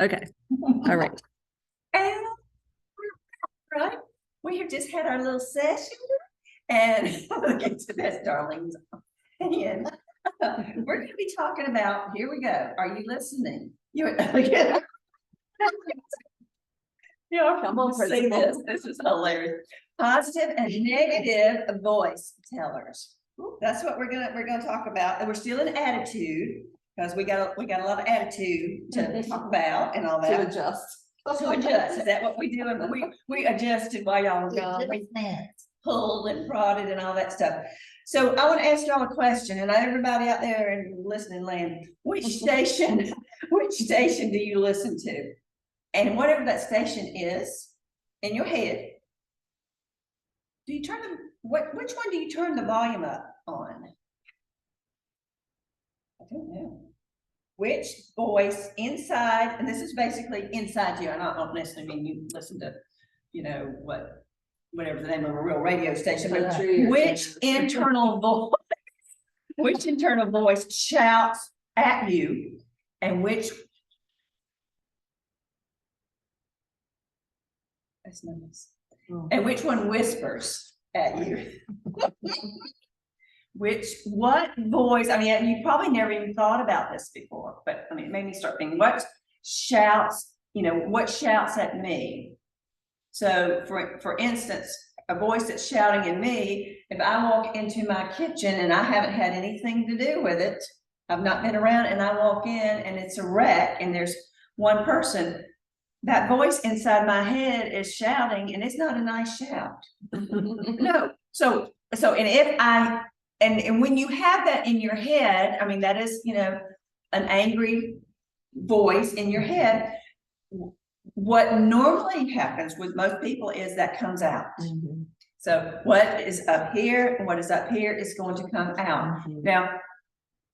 Okay. All right. And right, we have just had our little session, and we'll get to this, darlings. And we're going to be talking about. Here we go. Are you listening? You again? Yeah, Come on, say Principal. this. This is hilarious. Positive and negative voice tellers. That's what we're gonna talk about, and we're still in attitude because we got a lot of attitude to talk about and all that. To adjust. To adjust. Is that what we do? And we adjusted while y'all were gone. We pulled and prodded and all that stuff. So I want to ask y'all a question, and everybody out there in listening land, which station do you listen to? And whatever that station is in your head, do you turn them? Which one do you turn the volume up on? I don't know. Which voice inside, and this is basically inside you. I don't necessarily mean you listen to, whatever the name of a real radio station, but which internal voice shouts at you, and which that's nice. And which one whispers at you? What voice? I mean, you probably never even thought about this before, but I mean, it made me start thinking, what shouts at me? So for instance, a voice that's shouting at me, if I walk into my kitchen and I haven't had anything to do with it, I've not been around, and I walk in and it's a wreck and there's one person, that voice inside my head is shouting, and it's not a nice shout. No. So and if and when you have that in your head, I mean, that is, an angry voice in your head. What normally happens with most people is that comes out. Mm-hmm. So what is up here and what is up here is going to come out. Mm-hmm. Now,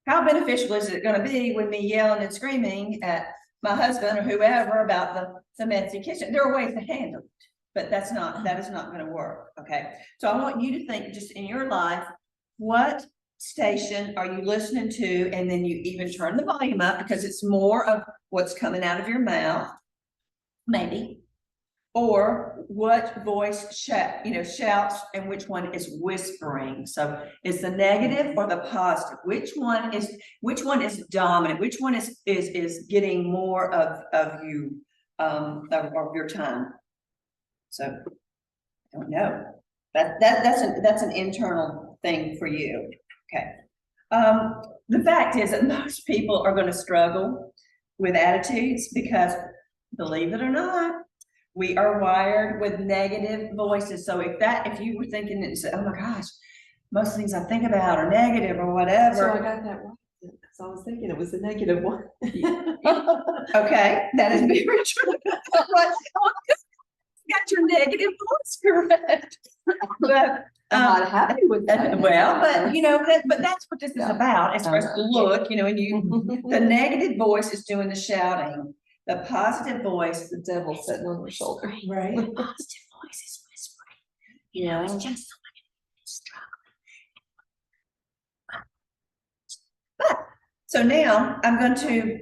how beneficial is it going to be with me yelling and screaming at my husband or whoever about the messy kitchen? There are ways to handle it, but that is not going to work. Okay. So I want you to think just in your life, what station are you listening to? And then you even turn the volume up because it's more of what's coming out of your mouth, maybe, or what voice shouts, and which one is whispering. So it's the negative or the positive. Which one is dominant? Which one is getting more of you of your time? So I don't know. That's an internal thing for you. Okay. The fact is that most people are going to struggle with attitudes because, believe it or not, we are wired with negative voices. So if you were thinking and said, oh my gosh, most things I think about are negative or whatever. So I got that right. So I was thinking it was a negative one. Okay, that is very true. Got your negative voice correct. But I'm not happy with that. Well, but that's what this is about. It's for us to look, and the negative voice is doing the shouting. The positive voice, the devil sitting on your shoulder. Right. The positive voice is whispering. It's just struggling. But so now I'm going to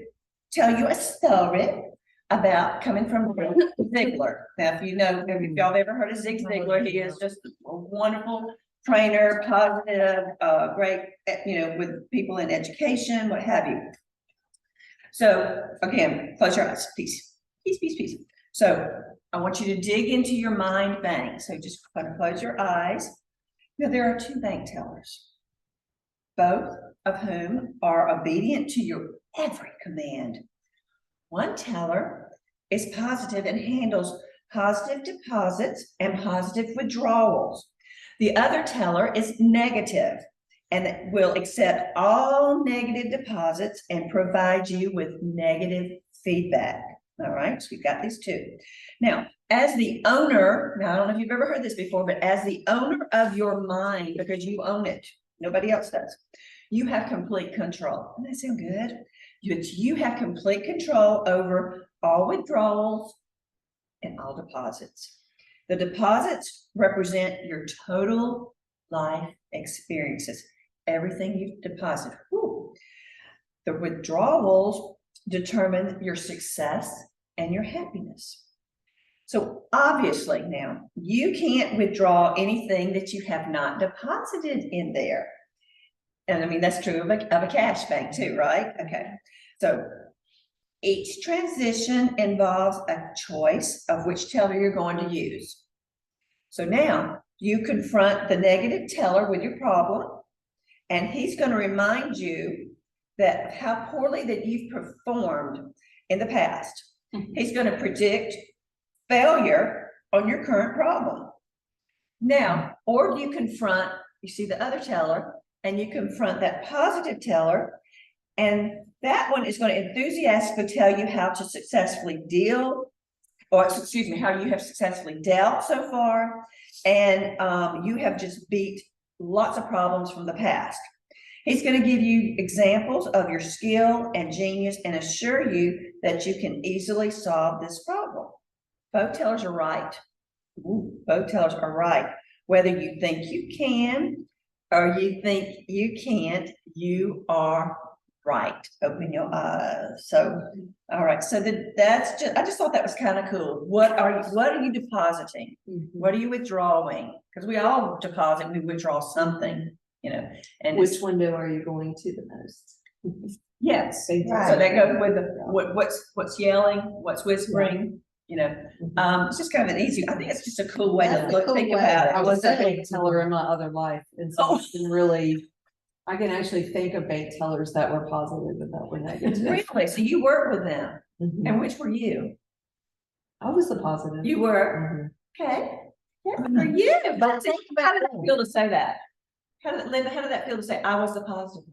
tell you a story about coming from Ziglar. Now, if y'all have ever heard of Zig Ziglar, he is just a wonderful trainer, positive, great, with people in education, what have you. So again, close your eyes, peace. So I want you to dig into your mind bank. So just kind of close your eyes. Now there are two bank tellers, both of whom are obedient to your every command. One teller is positive and handles positive deposits and positive withdrawals. The other teller is negative and will accept all negative deposits and provide you with negative feedback. All right, so we've got these two. Now, as the owner, I don't know if you've ever heard this before, but as the owner of your mind, because you own it, nobody else does, you have complete control. Doesn't that sound good? You have complete control over all withdrawals and all deposits. The deposits represent your total life experiences, everything you've deposited. The withdrawals determine your success and your happiness. So obviously now, you can't withdraw anything that you have not deposited in there. And I mean, that's true of a cash bank too, right? Okay, so each transition involves a choice of which teller you're going to use. So now you confront the negative teller with your problem, and he's going to remind you that how poorly that you've performed in the past. He's going to predict failure on your current problem. Now, or you confront, you see the other teller, and you confront that positive teller, and that one is going to enthusiastically tell you how to successfully deal, or excuse me, how you have successfully dealt so far, and you have just beat lots of problems from the past. He's going to give you examples of your skill and genius and assure you that you can easily solve this problem. Both tellers are right. Both tellers are right. Whether you think you can or you think you can't, you are right. Open your eyes. So, all right. So that's just, I just thought that was kind of cool. What are you depositing? What are you withdrawing? Because we all deposit, we withdraw something, you know. And Which window are you going to the most? yes. Right. So that goes with the what's yelling, what's whispering. You know, it's just kind of an easy. I think it's just a cool way to think about it. I was a bank teller in my other life, and so it's been really, I can actually think of bank tellers that were positive and that were negative. Really? So you work with them, Mhm. and which were you? I was the positive. You were okay. Yeah, for you. But think How about did that feel to say that? Linda, how did that feel to say I was the positive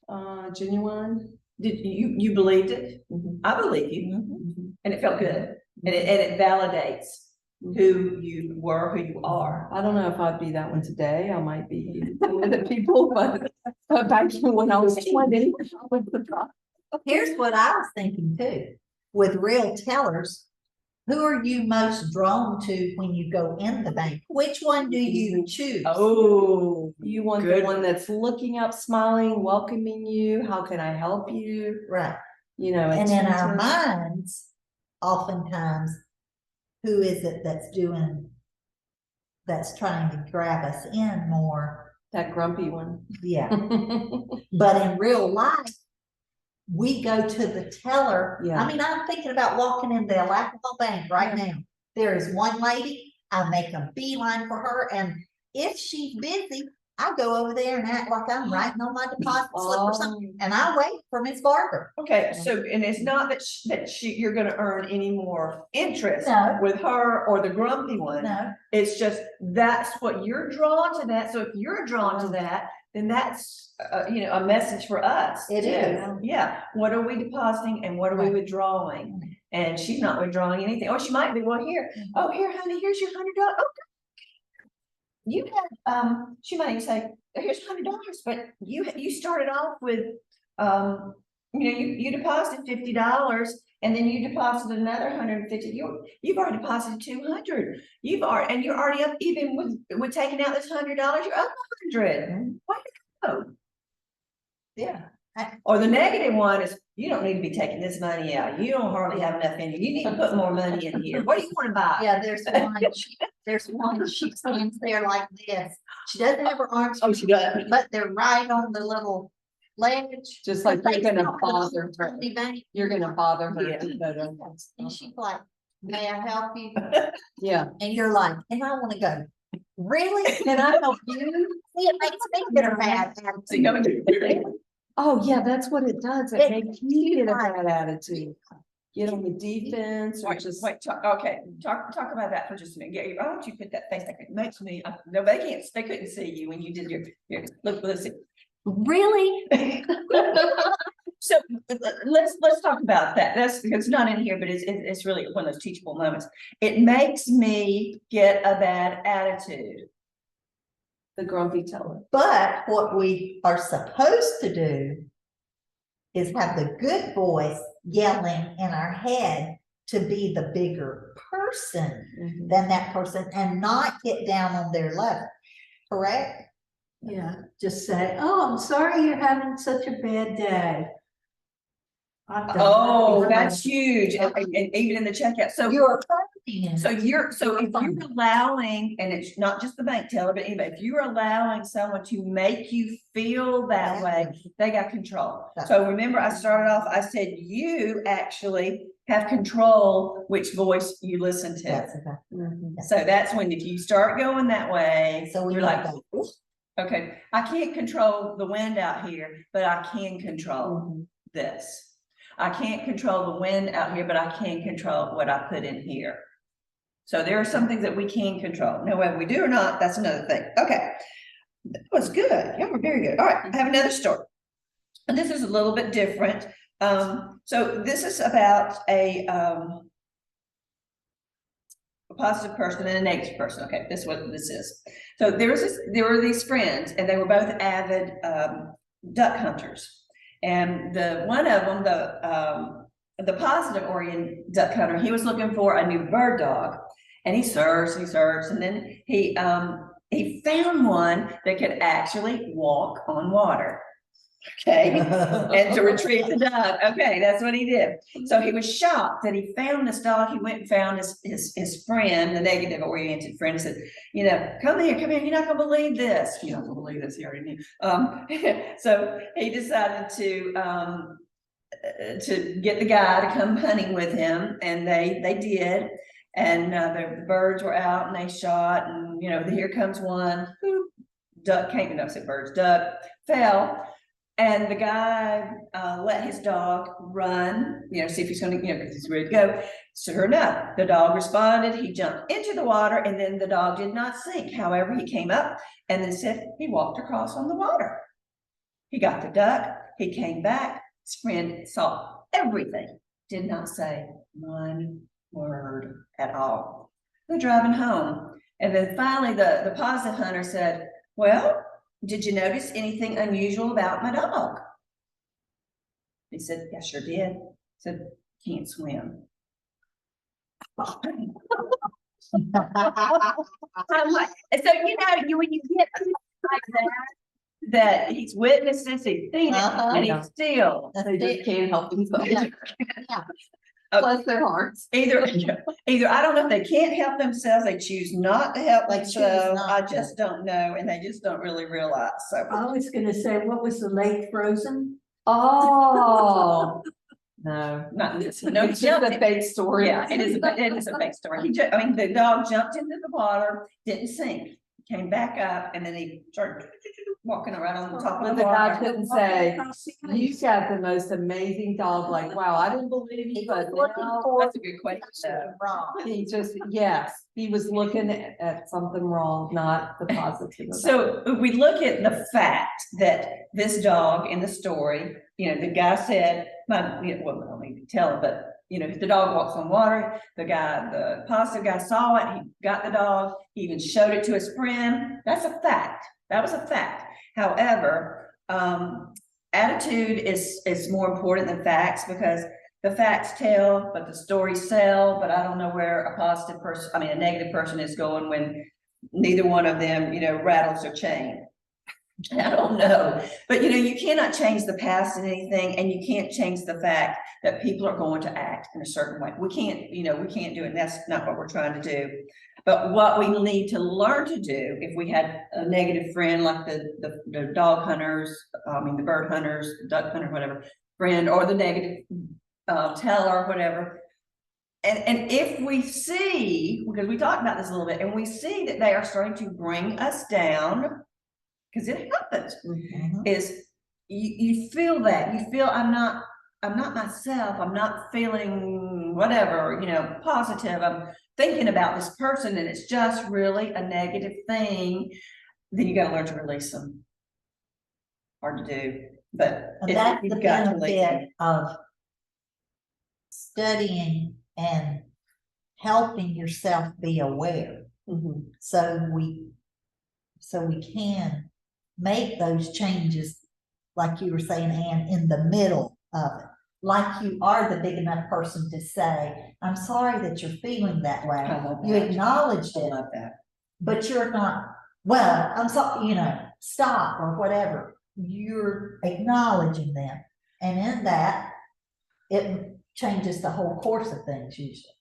one? Genuine. Did you believed it? Mhm. I believe you, Mhm. and it felt good, and it validates who you were, who you are. I don't know if I'd be that one today. I might be one of the people, but back when I was 20, I was the problem. Here's what I was thinking too, with real tellers, who are you most drawn to when you go in the bank? Which one do you choose? Oh, you want Good. the one that's looking up, smiling, welcoming you. How can I help you? Right, You know, and in our attentive. minds, oftentimes, who is it that's trying to grab us in more? That grumpy one. Yeah, but in real life, we go to the teller. Yeah. I mean, I'm thinking about walking into the Alcohol Bank right now. There is one lady, I make a beeline for her, and if she's busy, I go over there and act like I'm writing on my deposit slip or something, and I wait for Miss Barber. Okay, so and it's not that you're going to earn any more interest No. with her or the grumpy one. No, It's just that's what you're drawn to that. So if you're drawn to that, then that's you know, a message for us. It too. is. Yeah. What are we depositing and what are we Right. withdrawing? And she's not withdrawing anything. Or she might be. Well, here. Oh, here, honey. Here's your $100. Oh, you had she might even say, here's $100, but you started off with you know, you deposited $50 and then you deposited another 150. You've already deposited 200. You're already up, even with taking out this $100, you're up 100. Way to go. yeah. Or the negative one is you don't need to be taking this money out. You don't hardly have enough in you. You need to put more money in here. What do you want to buy? Yeah, there's one, she stands there like this. She doesn't have her arms. Oh, she does. But they're right on the little ledge. Just like you're gonna bother her. Tiny bank. You're gonna bother her. Yeah. And she's like, may I help you? Yeah. And you're like, and I want to go, really? Can I help you? See, it makes me get a bad So you attitude. know, Oh, yeah, that's what it does. It It- makes you get a bad attitude. Get on the defense or wait, just. talk about that for just a minute. Yeah, why don't you put that face? It makes me. No, they couldn't see you when you did your look. Listen. Really? So let's talk about that. That's because it's not in here, but it's really one of those teachable moments. It makes me get a bad attitude. The grumpy teller. But what we are supposed to do is have the good voice yelling in our head to be the bigger person Mhm. than that person and not get down on their level, correct? Yeah, just say, oh, I'm sorry you're having such a bad day. Oh, that's huge. And even in the checkout. So You're affirming it. so if you're allowing, and it's not just the bank teller, but anybody, if you're allowing someone to make you feel that way, they got control. So remember, I started off, I said, you actually have control which voice you listen to. That's okay. Mhm. So that's when, if you start going that way, So we you're like like, that. okay, I can't control the wind out here, but I can control Mhm. this. I can't control the wind out here, but I can control what I put in here. So there are some things that we can control. Now, whether we do or not, that's another thing. Okay. That was good. Yeah, we're very good. All right, I have another story. And this is a little bit different. So this is about a positive person and a negative person. Okay, this is what this is. So there were these friends, and they were both avid duck hunters. And the one of them, the positive oriented duck hunter, he was looking for a new bird dog, and he searched, and then he found one that could actually walk on water. Okay, and to retrieve the dog. Okay, that's what he did. So he was shocked that he found this dog. He went and found his friend, the negative oriented friend, and said, you know, come here, you're not gonna believe this. You're not gonna believe this, he already knew. So he decided to get the guy to come hunting with him, and they did. And the birds were out, and they shot, and you know, here comes one. Whoop, duck came, no, I said birds, duck fell. And the guy let his dog run, you know, see if he's going to, you know, because he's ready to go. Sure enough, the dog responded. He jumped into the water, and then the dog did not sink. However, he came up and then said he walked across on the water. He got the duck. He came back. His friend saw everything. Did not say one word at all. They're driving home. And then finally, the positive hunter said, well, did you notice anything unusual about my dog? He said, yeah, sure did. He said, can't swim. I'm like, so you know, when you get like that he's witnessed this, he's seen it, and he's still They just can't help themselves. Yeah. Bless their hearts. either I don't know if they can't help themselves, they choose not to help They choose themselves. not I to. just don't know, and they just don't really realize. So I was gonna say, what was the lake frozen? Oh. No. not this, no, It's just a jumped. fake story. Yeah, it is a fake story. I mean, the dog jumped into the water, didn't sink, came back up, and then he started walking around on the top But of the the guy water. couldn't say, you got the most amazing dog, like, wow, I didn't believe you, but now That's a good question. though. Wrong. he just, yes, he was looking at something wrong, not the positive. of it. So if we look at the fact that this dog in the story, you know, the guy said, well, I don't need to tell him, but you know, the dog walks on water. The positive guy saw it. He got the dog. He even showed it to his friend. That's a fact. That was a fact. However, attitude is more important than facts, because the facts tell, but the stories sell. But I don't know where a positive person, I mean, a negative person is going when neither one of them, you know, rattles their chain. I don't know, but you know, you cannot change the past in anything, and you can't change the fact that people are going to act in a certain way. We can't, you know, we can't do it. And that's not what we're trying to do. But what we need to learn to do, if we had a negative friend like the dog hunters, I mean, the bird hunters, the duck hunter, whatever friend, or the negative teller, whatever. And if we see, because we talked about this a little bit, and we see that they are starting to bring us down, because it happens, Mhm. is you feel that, you feel I'm not myself, I'm not feeling whatever, you know, positive, I'm thinking about this person, and it's just really a negative thing, then you got to learn to release them. Hard to do, but And that's the you've got to release them. benefit of studying and helping yourself be aware. Mhm. So we can make those changes, like you were saying, Ann, in the middle of it. Like you are the big enough person to say, I'm sorry that you're feeling that way. I love You that. acknowledged I it, love that. but you're not, well, I'm sorry, you know, stop or whatever. You're acknowledging them. And in that, it changes the whole course of things usually.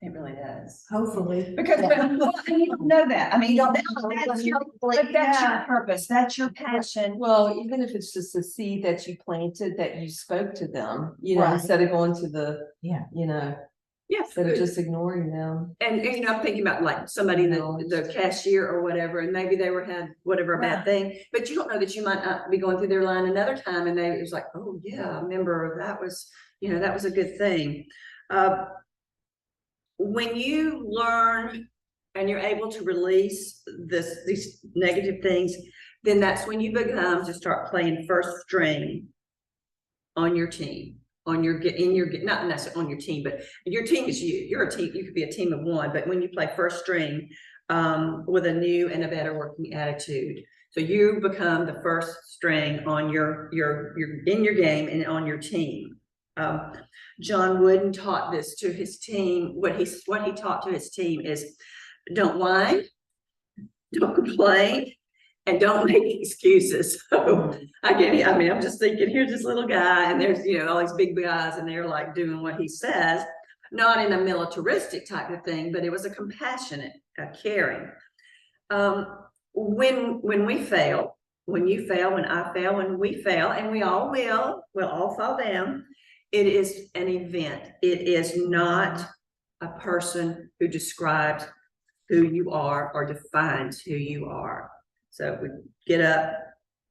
It really does. Hopefully. Because, Yeah. well, and you don't know that. I mean, You don't that's know, your, but that's your purpose. That's your passion. Well, even if it's just a seed that you planted, that you spoke to them, you know, Right. instead of going to the, Yeah. you know, Yes. instead of just ignoring them. And you know, I'm thinking about like somebody that the cashier or whatever, and maybe they had whatever bad Right. thing, but you don't know that you might not be going through their line another time, and it was like, oh yeah, I remember that was, you know, that was a good thing. When you learn and you're able to release these negative things, then that's when you become to start playing first string on your team. Not necessarily on your team, but your team is you. You're a team. You could be a team of one, but when you play first string with a new and a better working attitude, so you become the first string on your in your game and on your team. John Wooden taught this to his team. What he taught to his team is, don't whine, don't complain, and don't make excuses. So again, I mean, I'm just thinking, here's this little guy, and there's, you know, all these big guys, and they're like doing what he says, not in a militaristic type of thing, but it was a compassionate, caring. When we fail, when you fail, when I fail, when we fail, and we all will, we'll all fall down. It is an event. It is not a person who describes who you are or defines who you are. So we get up,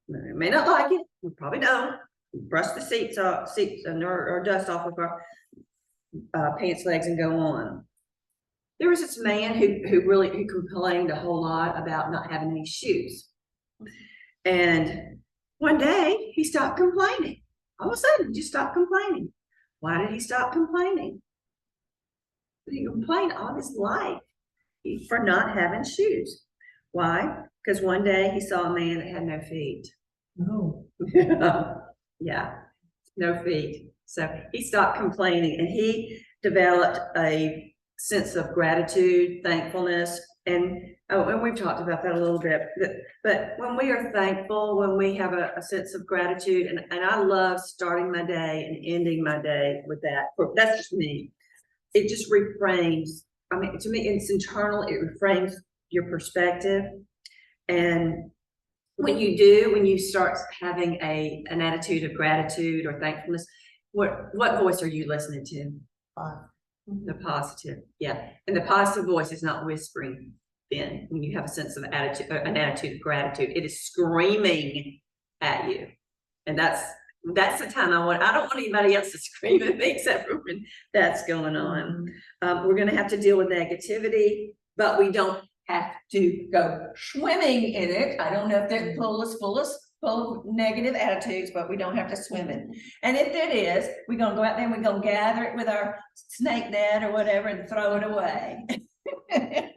we may not like it, we probably don't, we brush the seats or dust off of our pants legs and go on. There was this man who complained a whole lot about not having any shoes. And one day he stopped complaining. All of a sudden, he just stopped complaining. Why did he stop complaining? He complained all his life for not having shoes. Why? Because one day he saw a man that had no feet. Oh. Yeah, no feet. So he stopped complaining, and he developed a sense of gratitude, thankfulness, and we've talked about that a little bit. But when we are thankful, when we have a sense of gratitude, and I love starting my day and ending my day with that. That's just me. It just reframes. I mean, to me, it's internal. It reframes your perspective. And when you start having an attitude of gratitude or thankfulness, what voice are you listening to? The positive, yeah. And the positive voice is not whispering. Then when you have a sense of an attitude of gratitude, it is screaming at you. And that's the time I don't want anybody else to scream at me except for when that's going on. We're going to have to deal with negativity, but we don't have to go swimming in it. I don't know if they're full of negative attitudes, but we don't have to swim in. And if it is, we're gonna go out there and we're gonna gather it with our snake net or whatever and throw it away.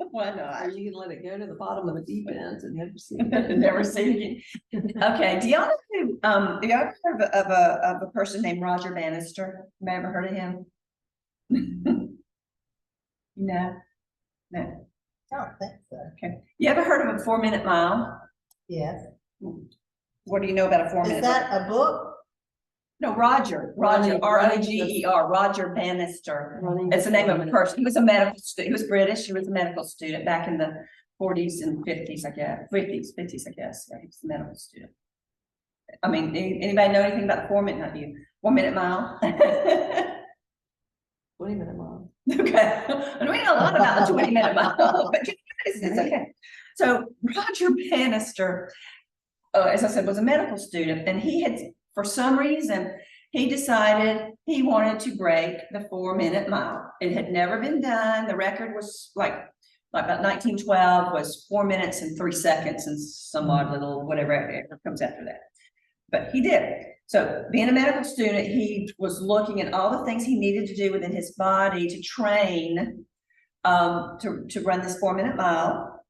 Why not? Or you can let it go to the bottom of the deep end and never see it. Never seen it again. Okay, do y'all know do y'all heard of a person named Roger Bannister? You ever heard of him? No. I don't think so. Okay. You ever heard of a 4-minute mile? Yes. What do you know about a 4-minute? Is that a book? No, Roger, Running- Roger, Roger Bannister. It's the name of a person. He was a medical student. He was British. He was a medical student back in the 40s and 50s, I guess. 50s, I guess. Yeah, he was a medical student. I mean, anybody know anything about the 4-minute? Not you. 1-minute mile. 20-minute mile. Okay, and we know a lot about the 20-minute mile, but it's okay. So Roger Bannister, as I said, was a medical student, and he had, for some reason, he decided he wanted to break the 4-minute mile. It had never been done. The record was like about 1912 was 4 minutes and 3 seconds and some odd little whatever comes after that. But he did it. So being a medical student, he was looking at all the things he needed to do within his body to train to run this 4-minute mile.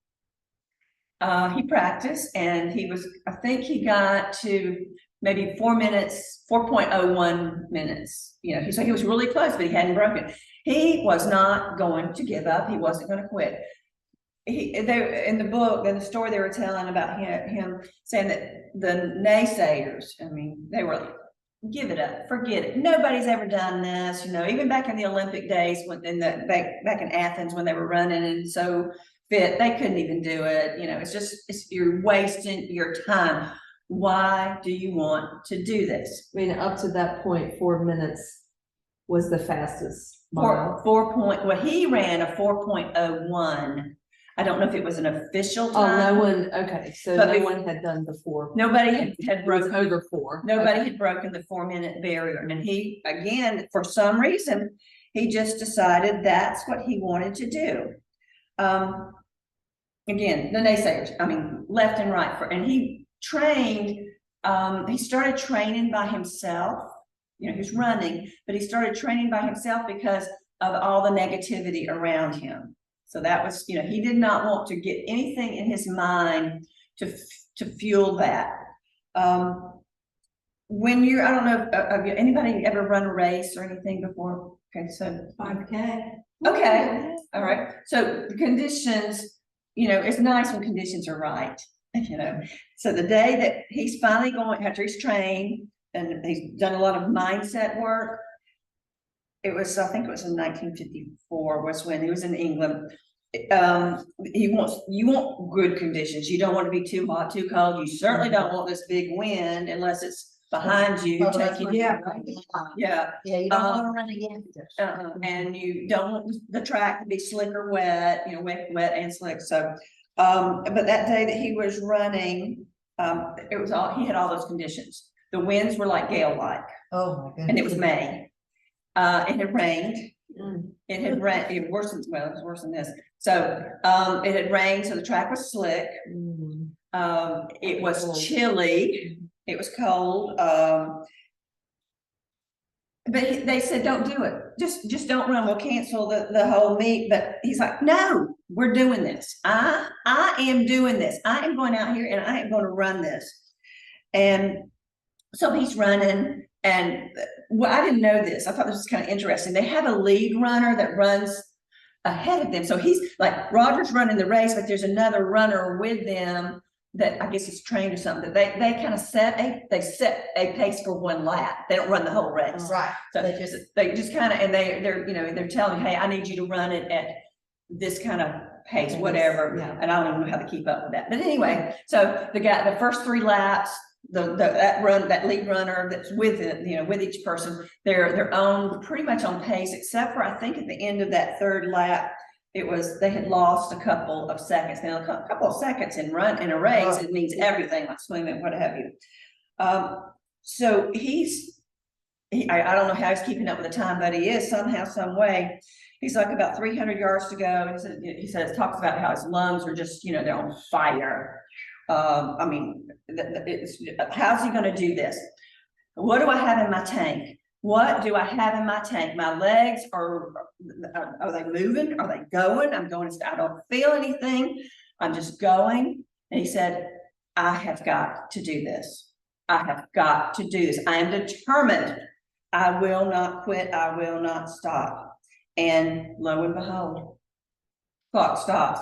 He practiced, and I think he got to maybe 4 minutes, 4.01 minutes. You know, so he was really close, but he hadn't broken. He was not going to give up. He wasn't going to quit. In the book, in the story they were telling about him saying that the naysayers, I mean, they were give it up, forget it. Nobody's ever done this, even back in the Olympic days when back in Athens when they were running and so fit, they couldn't even do it. You're wasting your time. Why do you want to do this? I mean, up to that point, 4 minutes was the fastest mile. Well, he ran a 4.01. I don't know if it was an official Oh, time. no one, okay, so But no we- one had done before. Nobody had It was broken, over 4. nobody Okay. had broken the 4-minute barrier. And he, again, for some reason, he just decided that's what he wanted to do. Again, the naysayers, left and right and he trained, he started training by himself. He was running, but he started training by himself because of all the negativity around him. So that was, he did not want to get anything in his mind to fuel that. When you're, I don't know, have anybody ever run a race or anything before? Okay, so 5K. okay, all right. So the conditions, it's nice when conditions are right, So the day that he's finally going, after he's trained and he's done a lot of mindset work, I think it was in 1954 was when he was in England. You want good conditions. You don't want to be too hot, too cold. You certainly don't want this big wind unless it's behind you. Oh, that's taking what- you. Yeah, Yeah. you don't wanna run against it. And you don't want the track to be slick or wet, wet and slick. So, but that day that he was running, he had all those conditions. The winds were like gale-like, Oh, my goodness. and it was May. It had rained. Mm. It had rained, it was worse than this. So, it had rained, so the track was slick. Mm. It was chilly. It was cold. But they said, don't do it. Just don't run. We'll cancel the whole meet. But he's like, no, we're doing this. I am doing this. I am going out here and I am going to run this. And so he's running. And I didn't know this. I thought this was kind of interesting. They have a lead runner that runs ahead of them. So he's like, Roger's running the race, but there's another runner with them that I guess is trained or something. They kind of set a pace for one lap. They don't run the whole race. Right, So they they just kind of, and they're telling, hey, I need you to run it at this kind of pace, Pace, whatever. yeah. And I don't even know how to keep up with that. But anyway, so the first 3 laps, that lead runner that's with it, with each person, they're pretty much on pace, except for I think at the end of that 3rd lap, they had lost a couple of seconds. Now, a couple of seconds in a race, it means everything, like swimming, what have you. So I don't know how he's keeping up with the time, but he is somehow, some way. He's like about 300 yards to go. He says, talks about how his lungs are just, they're on fire. How's he going to do this? What do I have in my tank? What do I have in my tank? My legs are they moving? Are they going? I'm going, I don't feel anything. I'm just going. And he said, I have got to do this. I have got to do this. I am determined. I will not quit. I will not stop. And lo and behold, clock stops.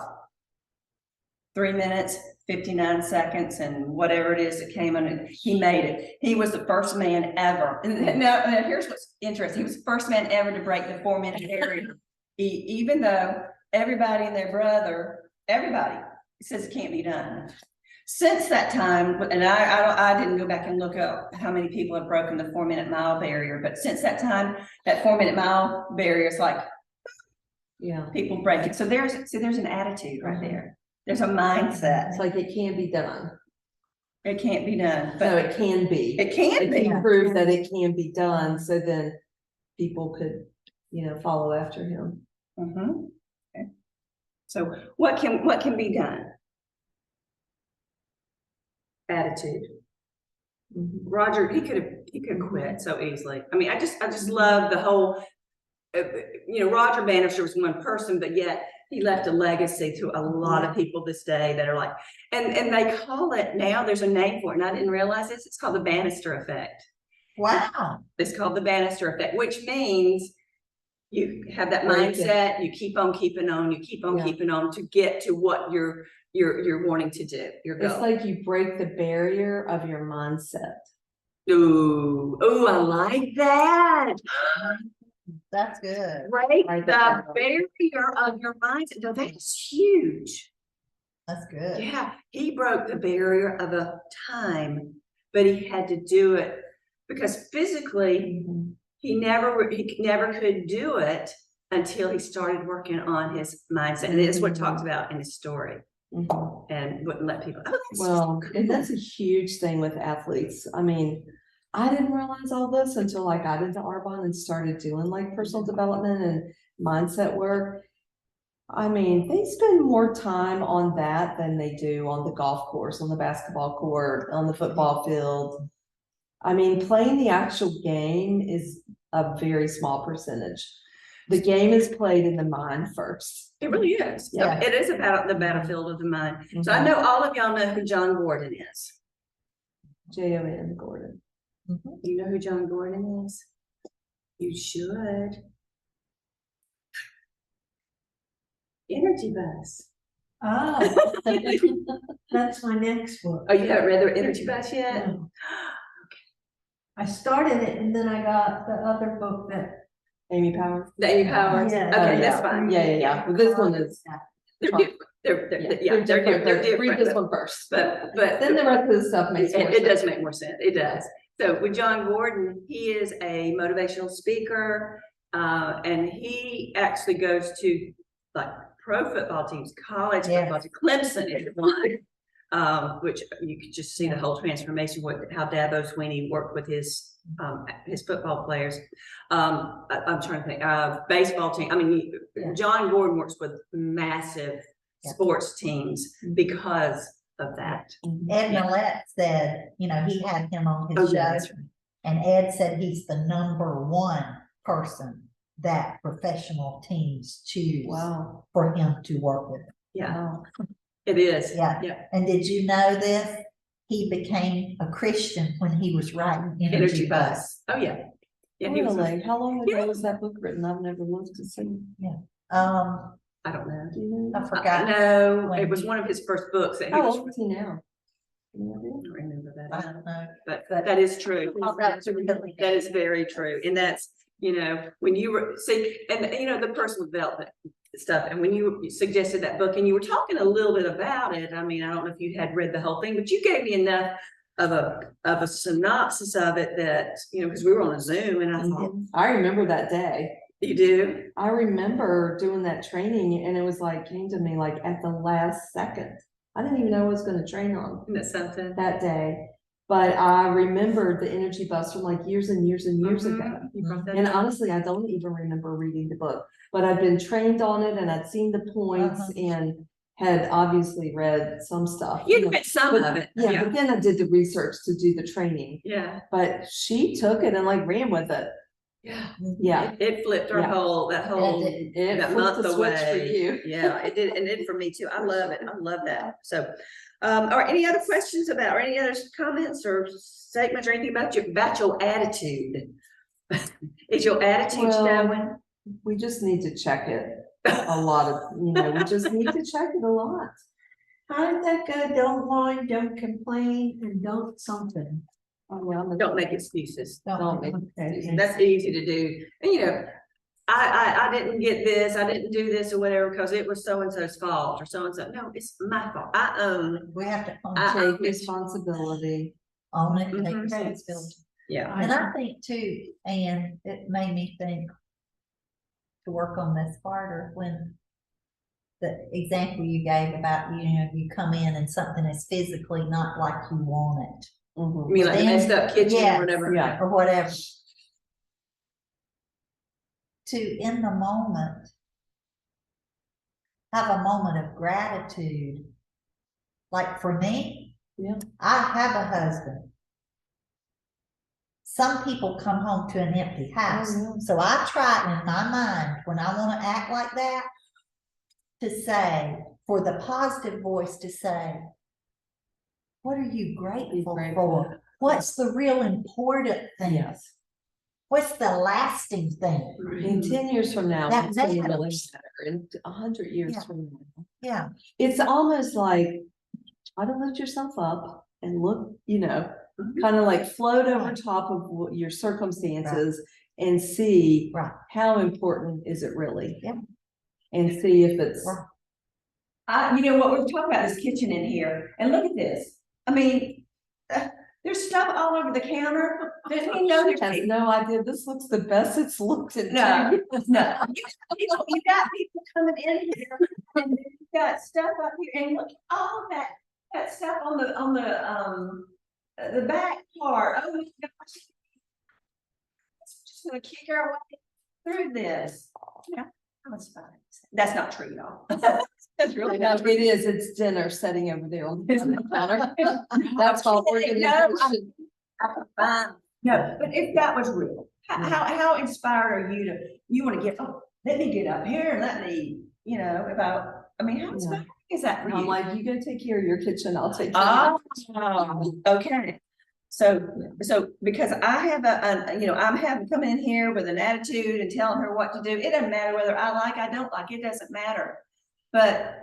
3 minutes, 59 seconds, and whatever it is that came on, he made it. He was the first man ever. Now, here's what's interesting. He was the first man ever to break the 4-minute barrier. Even though everybody and their brother, everybody says it can't be done. Since that time, and I didn't go back and look up how many people have broken the 4-minute mile barrier, but since that time, that 4-minute mile barrier is like, Yeah, people break it. So there's an attitude right there. There's a mindset. it's like it can be done. It can't be done, No, but it can be. it can If be. he proved that it can be done, so then people could, follow after him. Mhm. Okay. So what can be done? Attitude. Roger, he could quit so easily. I mean, I just love the whole, Roger Bannister was one person, but yet he left a legacy to a lot of people this day that are like, and they call it now, there's a name for it, and I didn't realize this, it's called the Bannister effect. Wow. It's called the Bannister effect, which means you have that Break it. mindset, you keep on keeping on, you keep on Yeah. keeping on to get to what you're wanting to do, your It's goal. like you break the barrier of your mindset. Ooh, ooh, I like that. That's good. Break Write the that down. barrier of your mindset. No, that's huge. That's good. Yeah, he broke the barrier of a time, but he had to do it because physically Mhm. he never could do it until he started working on his mindset. And it's what it talks about in his story Mhm. and wouldn't let people. Oh, that's Well, just and cool. that's a huge thing with athletes. I mean, I didn't realize all this until I got into Arbonne and started doing like personal development and mindset work. I mean, they spend more time on that than they do on the golf course, on the basketball court, on the football field. I mean, playing the actual game is a very small percentage. The game is played in the mind first. It really is. Yeah. It is about the battlefield of the mind. So I know all of y'all know who John Gordon is. Jon Gordon. Mhm. You know who John Gordon is? You should. Energy Bus. Oh, that's my next book. Oh, you haven't read the Energy Bus yet? No. I started it and then I got the other book that. Amy Powers. The Amy Powers? Yeah. Okay, Oh, that's yeah. fine. Yeah. Well, this one is, They're different. They're different. but read this one first. But Then the rest of the stuff makes more it sense. does make more sense. It does. So with John Gordon, he is a motivational speaker, and he actually goes to like pro football teams, college Yes. football teams. Clemson is one, which you could just see the whole transformation. How Dabo Swinney worked with his football players. I'm trying to think. Baseball team. I mean, Yeah. John Gordon works with massive Yeah. sports teams because of that. Ed Yeah. Millette said, you know, he had him on Oh, his yeah, show, that's right. and Ed said he's the #1 person that professional teams choose Wow. for him to work with. Yeah, Wow. it is. Yeah. Yeah. And did you know this? He became a Christian when he was writing Energy Bus. Oh, yeah. Yeah, he was. Really? How long Yeah. ago was that book written? I've never looked to see. I don't know. Do you know? I forgot. No, when it was he- one of his first books that he How was. old is he now? Any I idea? don't remember I that, don't know. but that is true. Oh, that's really- That is very true. And that's, when you were, see, and the personal development stuff, and when you suggested that book and you were talking a little bit about it, I mean, I don't know if you had read the whole thing, but you gave me enough of a synopsis of it that, because we were on a Zoom and I thought, I remember that day. you do? I remember doing that training and it was like, came to me like at the last second. I didn't even know I was gonna train on Isn't that something? that day. But I remembered the Energy Bus from like years and years and years Mhm. ago. You brought that And up. honestly, I don't even remember reading the book, but I've been trained on it and I'd seen the points and had obviously read some stuff. You read some of it. Yeah, but then I did the research to do the training, Yeah. but she took it and like ran with it. Yeah. Yeah. It flipped our Yeah. that whole It that flipped month the switch for away. you. Yeah, it did, and it did for me too. I love it. I love that. So, all right, any other questions or any other comments or statements or anything about your attitude? Is your attitude Well, showing? We just need to check it a lot of, we just need to check it a lot. How did that go? Don't whine, don't complain, and don't something. Oh, yeah, I'm Don't make excuses. Don't make Okay. excuses. That's easy to do. And I didn't get this, I didn't do this or whatever, because it was so-and-so's fault or so-and-so. No, it's my fault. I own. We have to Take responsibility. own it, take Mhm. responsibility. Yeah. And I think too, and it made me think to work on this harder when the example you gave about, you come in and something is physically not like you want it. Mhm. You mean like a messed up kitchen Yes. or whatever? Yeah. Or whatever. To, in the moment, have a moment of gratitude. Like for me, Yeah. I have a husband. Some people come home to an empty house. yeah. So I try in my mind, when I want to act like that, to say, for the positive voice to say, what are you grateful grateful. for? What's the real important thing? Yes. What's the lasting thing? In 10 years from now, That it's gonna really matters. matter. In 100 years Yeah. from now. Yeah, It's almost like, try to lift yourself up and look, kind of like float over top of your circumstances and see Right. how important is it really? Yeah. And see if it's, Right. You know what, we're talking about this kitchen in here, and look at this. I mean, there's stuff all over the counter. Didn't you know has there's? no idea, this looks the best it's looked in No, 2 years. no. You got people coming in here, and you got stuff up here, and look at all that stuff on the back part. Oh my gosh. It's just gonna kick our way through this. Yeah, that's fine. That's not true, y'all. That's really No, not it true. is, it's dinner setting over there on the counter. That's all we're kidding. gonna No, do. Fine. No, but if that was real, how inspired are you to, you wanna get, oh, let me get up here and let me, you know, I mean, how Yeah. inspiring is that for I'm you? like, you go take care of your kitchen, I'll take care of Oh, okay. So because I have you know, I'm having come in here with an attitude and telling her what to do. It doesn't matter whether I don't like, it doesn't matter. But,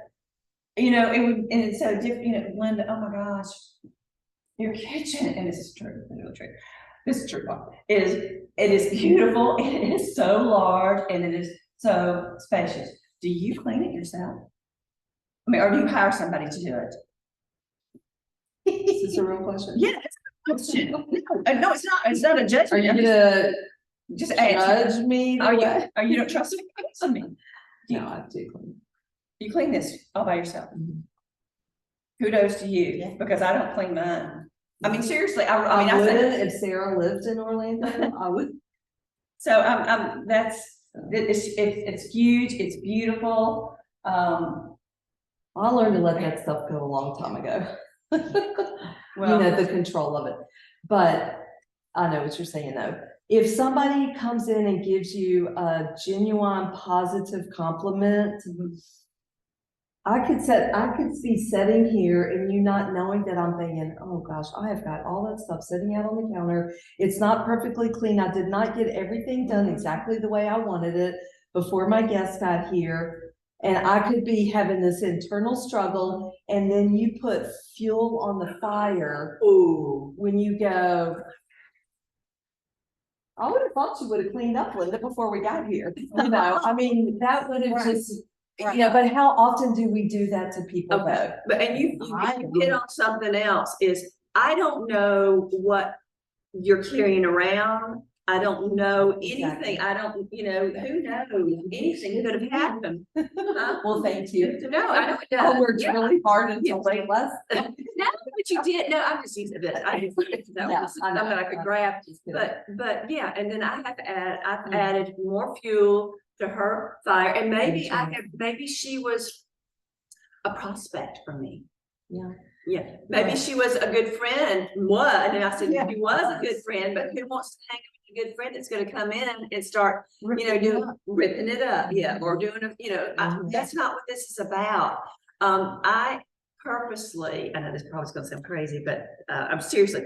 you know, and it's so different, you know, Linda, oh my gosh. Your kitchen, and this is true, this is really true. This is true, it is beautiful, it is so large, and it is so spacious. Do you clean it yourself? I mean, or do you hire somebody to do it? Is this a real question? Yeah, it's a question. No, it's not a Are judgment. you I'm gonna just answering. judge me the Are way? you don't trust me? Answer me. No, I do clean. You clean this all by yourself. Mhm. Kudos to you, Yeah. because I don't clean mine. I mean, seriously, I I mean, I wouldn't said, if Sarah lived in Orlando, I would. so it's huge, it's beautiful. I learned to let that stuff go a long time ago. You Well, know, the control of it. But I know what you're saying though. If somebody comes in and gives you a genuine positive compliment, I could be sitting here and you not knowing that I'm thinking, oh gosh, I have got all that stuff sitting out on the counter. It's not perfectly clean. I did not get everything done exactly the way I wanted it before my guests got here. And I could be having this internal struggle, and then you put fuel on the fire. Ooh, when you go, I would have thought you would have cleaned up, Linda, before we got here. You know, I mean, that would have Right. just, you know, but how often do we do that to people Okay, though? but and you hit on something else is, I don't know what you're carrying around. I don't know anything. Exactly. I don't, you know, who knows? Anything could have happened. Huh? Well, thank you. No, I know it I does. worked Yeah. really hard until late last. No, but you did. No, I'm just using it. I just, that Yeah, was I know. something I could grab. But yeah, and then I've added more fuel to her fire, and maybe she was a prospect for me. Yeah. Yeah, maybe she was a good friend, and I said, Yeah. she was a good friend, but who wants to hang with a good friend that's gonna come in and start, you know, ripping it up, yeah, or doing, Mhm. that's not what this is about. I purposely, I know this probably is gonna sound crazy, but, I'm seriously,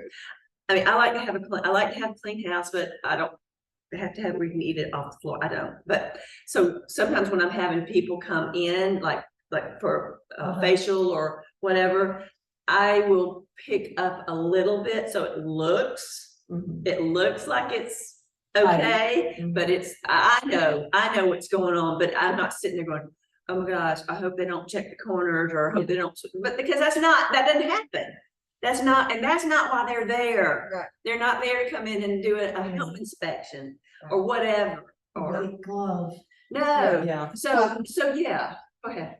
I mean, I like to have a clean house, but I don't have to have where you can eat it off the floor. I don't, but so sometimes when I'm having people come in, like for facial or whatever, I will pick up a little bit, so it looks like it's okay, Mhm. but I know what's going on, but I'm not sitting there going, oh my gosh, I hope they don't check the corners, or I hope they don't, but because that doesn't happen. That's not why they're there. Right. They're not there to come in and do a home inspection or whatever, or White glove. no. Yeah. So yeah, go ahead.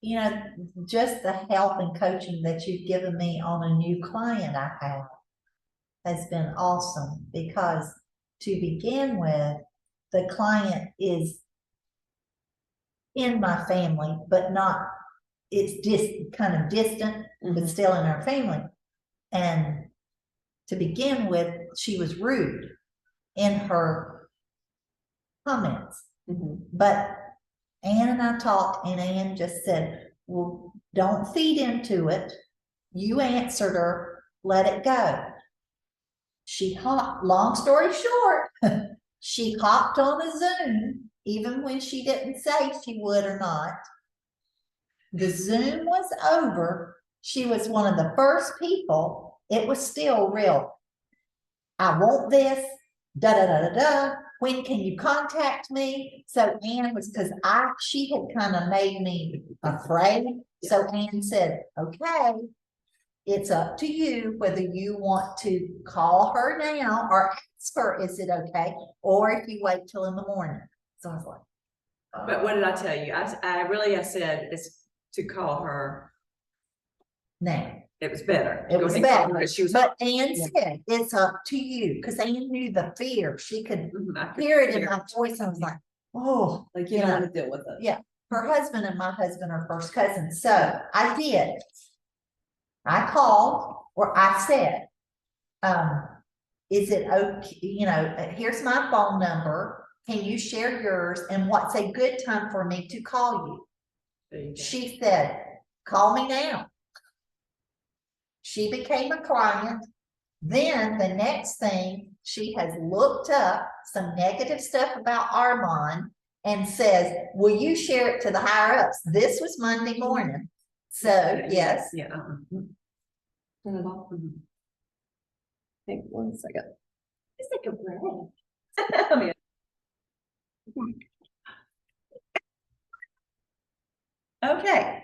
You know, just the help and coaching that you've given me on a new client I have has been awesome, because to begin with, the client is in my family, but not, it's just kind of distant, but Mhm. still in our family. And to begin with, she was rude in her comments. Mhm. But Ann and I talked, and Ann just said, well, don't feed into it. You answered her, let it go. Long story short, she hopped on a Zoom, even when she didn't say she would or not. The Zoom was over. She was one of the first people it was still real. I want this, da da da da da. When can you contact me? So Ann was, because she had kind of made me afraid. So Ann said, okay, it's up to you whether you want to call her now or ask her, is it okay? Or if you wait till in the morning. So I was like, But what did I tell you? I said it's to call her. now. It was better. It Go was ahead and call her, better, 'cause she was. but Ann said, it's up to you, because Ann knew the fear. She could Mhm, I could hear it in hear. my voice. I was like, oh, Like, you Yeah. don't wanna deal with it. Yeah. her husband and my husband are first cousins. So I did. I called, or I said, is it okay, here's my phone number. Can you share yours? And what's a good time for me to call you? There you go. She said, call me now. She became a client. Then the next thing, she has looked up some negative stuff about Armand and says, will you share it to the higher ups? This was Monday morning. So yes, Yeah. Turn it off. Hang on 1 second. It's like a bread. I mean, Okay,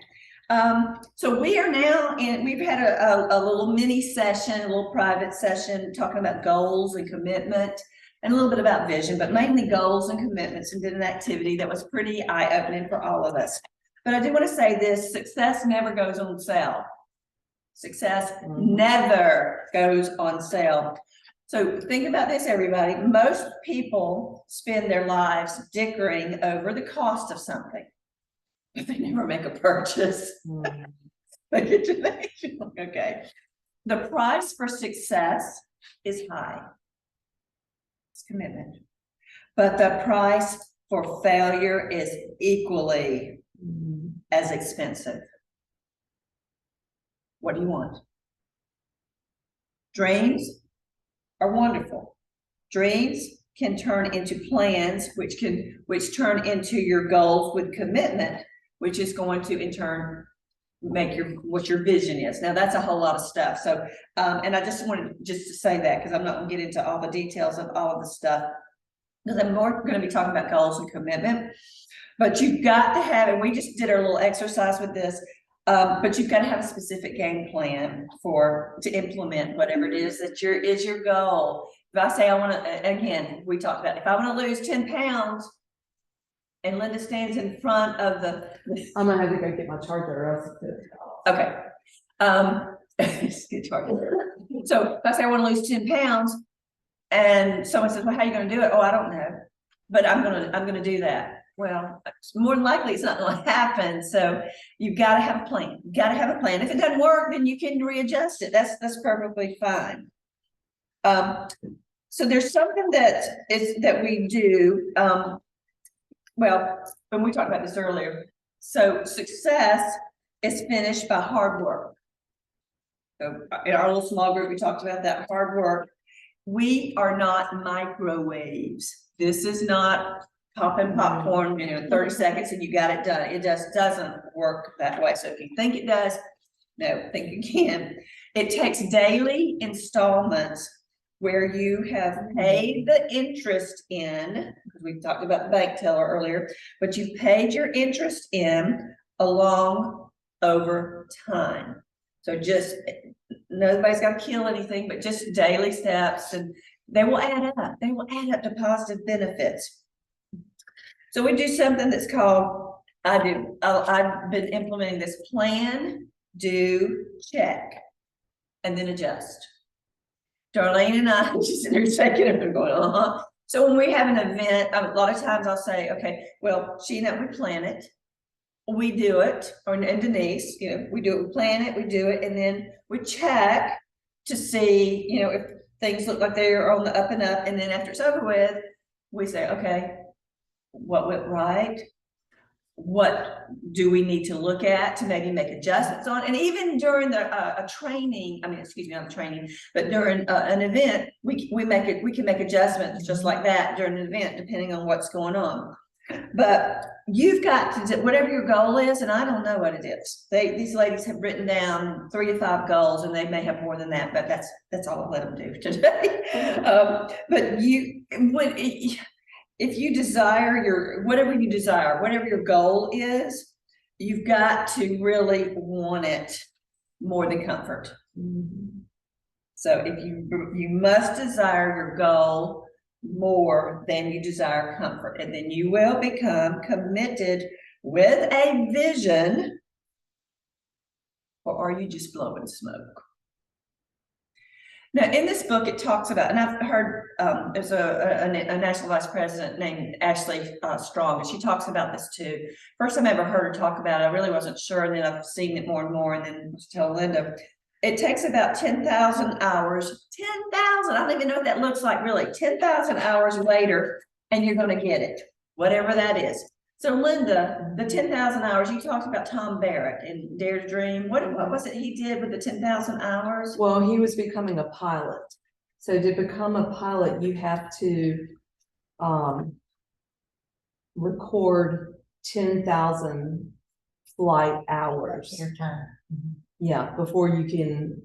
so we are now in, we've had a little mini session, a little private session, talking about goals and commitment and a little bit about vision, but mainly goals and commitments, and did an activity that was pretty eye-opening for all of us. But I do want to say this, success never goes on sale. Success never goes on sale. So think about this, everybody. Most people spend their lives dickering over the cost of something, but they never make a purchase. Okay. The price for success is high. It's commitment. But the price for failure is equally as expensive. What do you want? Dreams are wonderful. Dreams can turn into plans, which turn into your goals with commitment, which is going to in turn make what your vision is. Now that's a whole lot of stuff. So, and I just wanted to say that because I'm not going to get into all the details of all of the stuff, because I'm more going to be talking about goals and commitment. But you've got to have, and we just did our little exercise with this, but you've got to have a specific game plan to implement whatever it is that is your goal. If I say I want to, again, we talked about, if I want to lose 10 pounds and Linda stands in front of I'm gonna have to go get my charger or else it's okay. So if I say I want to lose 10 pounds and someone says, well, how are you going to do it? Oh, I don't know, but I'm going to do that. Well, more than likely it's not going to happen. So you've got to have a plan. You've got to have a plan. If it doesn't work, then you can readjust it. That's perfectly fine. So there's something that we do. Well, when we talked about this earlier, so success is finished by hard work. So in our little small group, we talked about that hard work. We are not microwaves. This is not popping popcorn, 30 seconds and you got it done. It just doesn't work that way. So if you think it does, no, think again. It takes daily installments where you have paid the interest in, because we talked about the bank teller earlier, but you've paid your interest in along over time. So just, nobody's got to kill anything, but just daily steps, and they will add up. They will add up to positive benefits. So we do something that's called, I've been implementing this plan, do, check, and then adjust. Darlene and I just in there shaking it and going, So when we have an event, a lot of times I'll say, okay, well, Sheena, we plan it, we do it, and Denise, we do it, we plan it, we do it, and then we check to see, if things look like they're on the up and up, and then after it's over with, we say, okay, what went right? What do we need to look at to maybe make adjustments on? And even during a training, not training, but during an event, we can make adjustments just like that during an event, depending on what's going on. But you've got to do whatever your goal is, and I don't know what it is. These ladies have written down 3 to 5 goals, and they may have more than that, but that's all I'll let them do today. But if you desire whatever you desire, whatever your goal is, you've got to really want it more than comfort. So if you must desire your goal more than you desire comfort, and then you will become committed with a vision, or are you just blowing smoke? Now, in this book, it talks about, and I've heard there's a national vice president named Ashley Strong, and she talks about this too. First time I ever heard her talk about it, I really wasn't sure, and then I've seen it more and more, and then tell Linda, it takes about 10,000 hours, 10,000, I don't even know what that looks like really, 10,000 hours later, and you're gonna get it, whatever that is. So Linda, the 10,000 hours, you talked about Tom Barrett in Dare to Dream. What was it he did with the 10,000 hours? Well, he was becoming a pilot. So to become a pilot, you have to record 10,000 flight hours. Your time. Yeah, before you can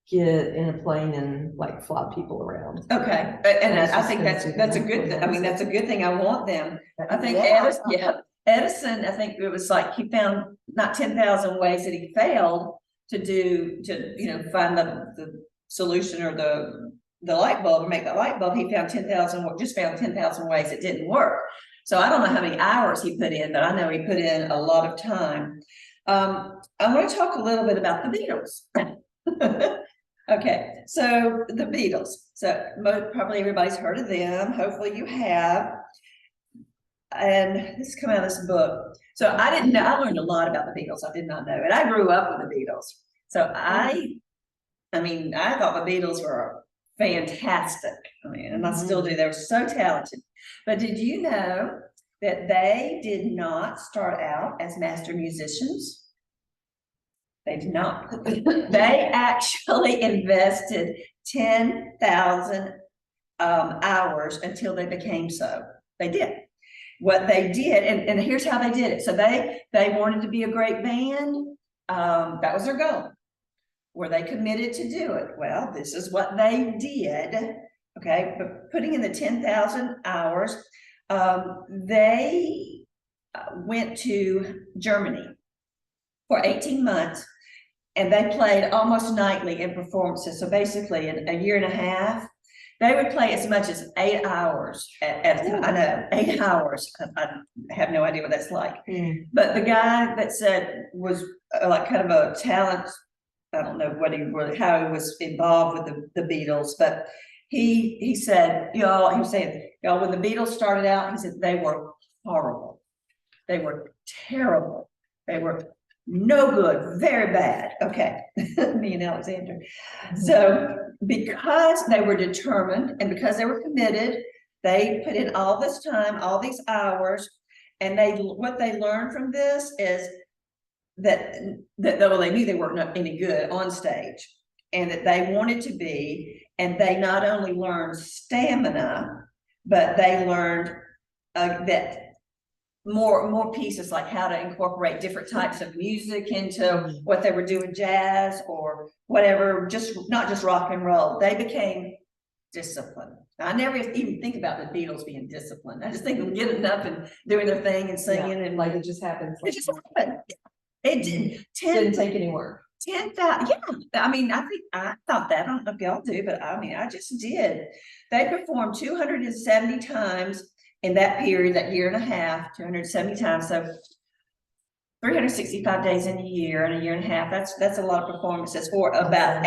get in a plane and like fly people around. Okay, and I think that's a good thing. I mean, that's a good thing. I want them. I think Edison, I think it was like he found not 10,000 ways that he failed to find the solution or the light bulb or make the light bulb. He found 10,000 ways it didn't work. So I don't know how many hours he put in, but I know he put in a lot of time. I want to talk a little bit about the Beatles. Okay, so the Beatles. So probably everybody's heard of them. Hopefully you have. And this come out of this book. So I didn't know, I learned a lot about the Beatles. I did not know it. I grew up with the Beatles. So I thought the Beatles were fantastic. I mean, and I still do. They were so talented. But did you know that they did not start out as master musicians? They did not. They actually invested 10,000 hours until they became so. They did. What they did, and here's how they did it. So they wanted to be a great band. That was their goal. Were they committed to do it? Well, this is what they did. Okay, but putting in the 10,000 hours, they went to Germany for 18 months. And they played almost nightly in performances. So basically in a year and a half, they would play as much as 8 hours at a time. I know, 8 hours. I have no idea what that's like. But the guy that said was like kind of a talent, I don't know how he was involved with the Beatles, but he said, he was saying, y'all, when the Beatles started out, he said they were horrible. They were terrible. They were no good, very bad. Okay, me and Alexander. So because they were determined and because they were committed, they put in all this time, all these hours, and what they learned from this is that well, they knew they weren't any good on stage, and that they wanted to be, and they not only learned stamina, but they learned that more pieces, like how to incorporate different types of music into what they were doing, jazz or whatever, not just rock and roll. They became disciplined. I never even think about the Beatles being disciplined. I just think them getting up and doing their thing and singing, and like it just happens. It just happened. It did. Didn't take any work. 10,000. Yeah. I mean, I thought that. I don't know if y'all do, but I mean, I just did. They performed 270 times in that period, that year and a half, 270 times. So 365 days in a year and a half. That's a lot of performances for about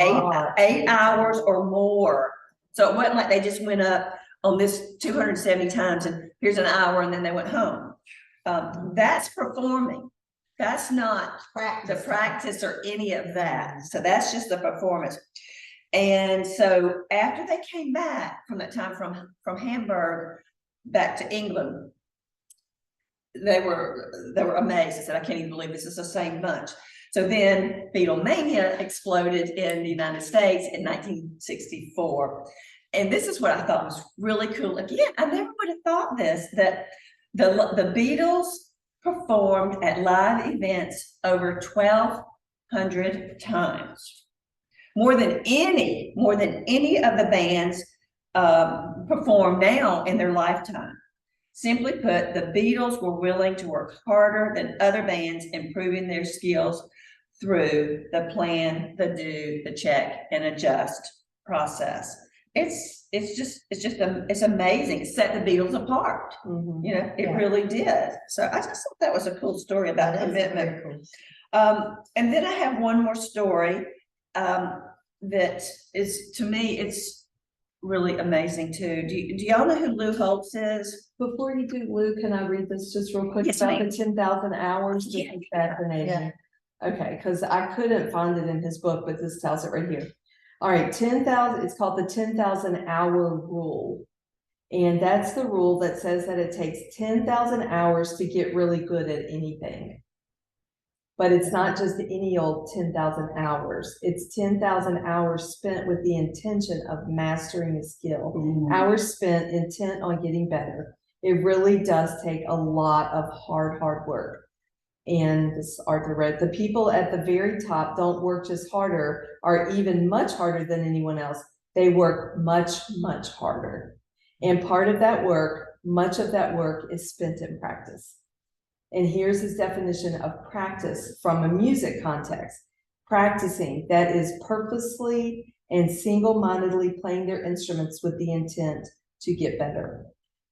8 hours or more. So it wasn't like they just went up on this 270 times and here's an hour and then they went home. That's performing. That's not the practice or any of that. So that's just the performance. And so after they came back from that time from Hamburg back to England, they were amazed. They said, I can't even believe this is the same bunch. So then Beatlemania exploded in the United States in 1964. And this is what I thought was really cool. Again, I never would have thought this, that The Beatles performed at live events over 1,200 times. More than any of the bands perform now in their lifetime. Simply put, the Beatles were willing to work harder than other bands, improving their skills through the plan, the do, the check, and adjust process. It's amazing. It set the Beatles apart. Mhm. You know, it Yeah. really did. So I just thought that was a cool story about That is commitment. very cool. And then I have one more story, that is, to me, it's really amazing too. Do y'all know who Lou Holtz is? Before you do, Lou, can I read this just real quick Yes, about ma'am. the 10,000 hours? This Yeah. is fascinating. Okay, because I couldn't find it in his book, but this tells it right here. All right, 10,000, it's called the 10,000 hour rule. And that's the rule that says that it takes 10,000 hours to get really good at anything. But it's not just any old 10,000 hours. It's 10,000 hours spent with the intention of mastering a skill. Hours spent intent on getting better. It really does take a lot of hard work. And this Arthur wrote, the people at the very top don't work just harder, or even much harder than anyone else. They work much harder. And part of that work, much of that work is spent in practice. And here's his definition of practice from a music context. Practicing, that is purposely and single-mindedly playing their instruments with the intent to get better.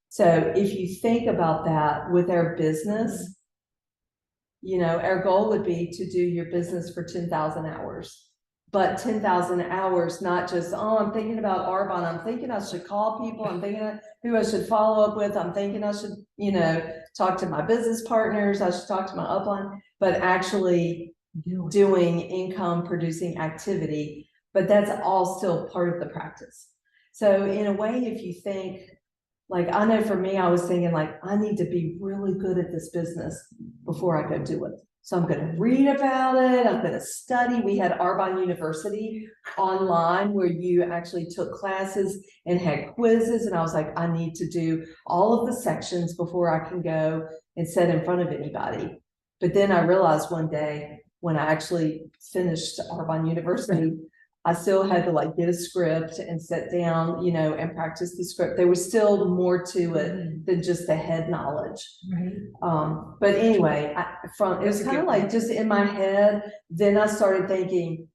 So if you think about that with our business, you know, our goal would be to do your business for 10,000 hours. But 10,000 hours, not just, oh, I'm thinking about Arbonne. I'm thinking I should call people. I'm thinking of who I should follow up with. I'm thinking I should, you know, talk to my business partners. I should talk to my upline, but actually doing income producing activity. But that's all still part of the practice. So in a way, if you think, like, I know for me, I was thinking like, I need to be really good at this business before I go do it. So I'm going to read about it. I'm going to study. We had Arbonne University online where you actually took classes and had quizzes. And I was like, I need to do all of the sections before I can go and sit in front of anybody. But then I realized one day when I actually finished Arbonne University, I still had to like get a script and sit down, you know, and practice the script. There was still more to it than just the head knowledge. But anyway, it was kind of like just in my head. Then I started thinking,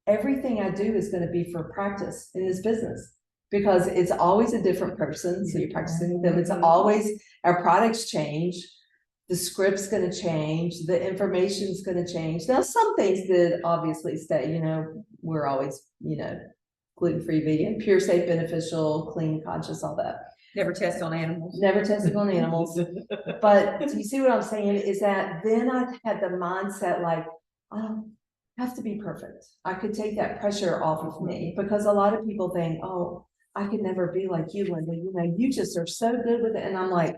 everything I do is going to be for practice in this business because it's always a different person. So you're practicing with them. It's always, our products change. The script's going to change. The information's going to change. Now, some things that obviously stay, you know, we're always, you know, gluten-free, vegan, pure, safe, beneficial, clean, conscious, all that. Never test on animals. Never tested on animals. But do you see what I'm saying? Is that then I had the mindset like, I don't have to be perfect. I could take that pressure off of me because a lot of people think, oh, I could never be like you, Linda. You know, you just are so good with it. And I'm like,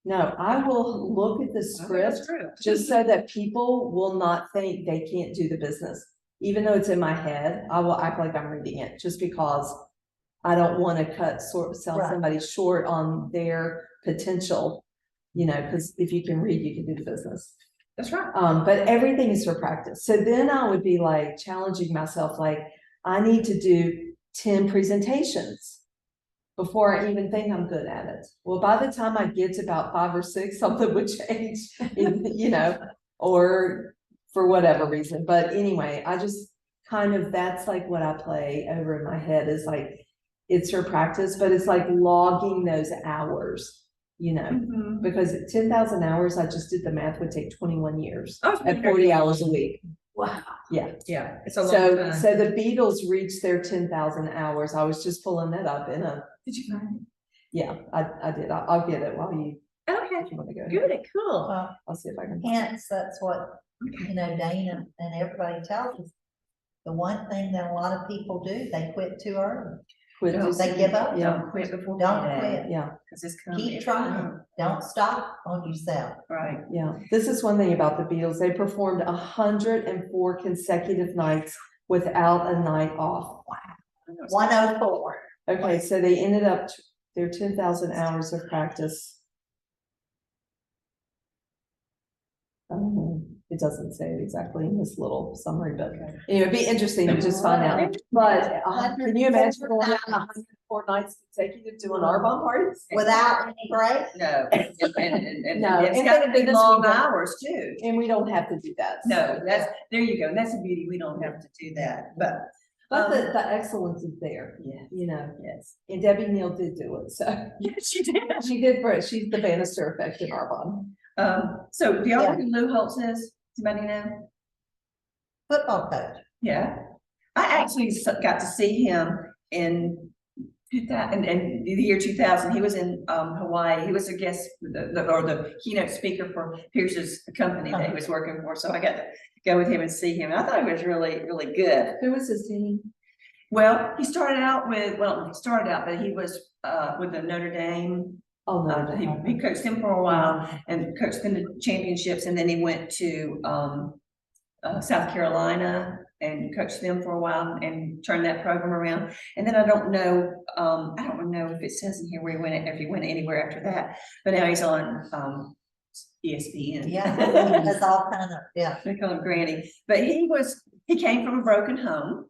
no, I will look at the script just so that people will not think they can't do the business. Even though it's in my head, I will act like I'm reading it just because I don't want to sell somebody short on their potential, you know, because if you can read, you can do the business. That's right. But everything is for practice. So then I would be like challenging myself, like I need to do 10 presentations before I even think I'm good at it. Well, by the time I get to about 5 or 6, something would change, you know, or for whatever reason. But anyway, I just kind of, that's like what I play over in my head is like, it's for practice, but it's like logging those hours, you know, because 10,000 hours, I just did the math, would take 21 years at 40 hours a week. Wow. Yeah. Yeah, it's a long So, time. so the Beatles reached their 10,000 hours. I was just pulling that up in a, Did you find yeah, I did. I'll get it while you, it? Okay, if you want to go ahead. good, cool. I'll see if I can. Hence, that's what, you know, Dana and everybody tells us. The one thing that a lot of people do, they quit too early. Quit Don't just- They give up. Yeah, Don't quit before Don't payday, quit. yeah, because it's coming. Keep trying. Don't stop on yourself. Right. yeah. This is one thing about the Beatles. They performed 104 consecutive nights without a night off. 104. Okay, so they ended up their 10,000 hours of practice. It doesn't say it exactly in this little summary, but it'd be interesting to just find out. But can you imagine going out 104 nights consecutive doing Arbonne parties? Without any break? No. And No, it's and got to thank be goodness we long don't. hours too. And we don't have to do that. No, there you go. And that's the beauty. We don't have to do that, but. But the excellence is there, Yeah, you know, yes. and Debbie Neal did do it, so Yes, she did. she did, she's the Bannister effect in Arbonne. So do y'all know Yeah. who Lou Holtz is? Somebody know? Football coach. Yeah. I actually got to see him in 2000, in the year 2000. He was in Hawaii. He was a guest, the keynote speaker for Pierce's company that he was working for. So I got to go with him and see him. And I thought he was really, really good. Who was his team? Well, he started out with, but he was with the Notre Dame. Oh, no. He coached them for a while and coached them to championships, and then he went to South Carolina and coached them for a while and turned that program around. And then I don't know if it says in here where he went, if he went anywhere after that, but now he's on ESPN. Yeah, that's all kind of, yeah. They call him Granny, but he came from a broken home.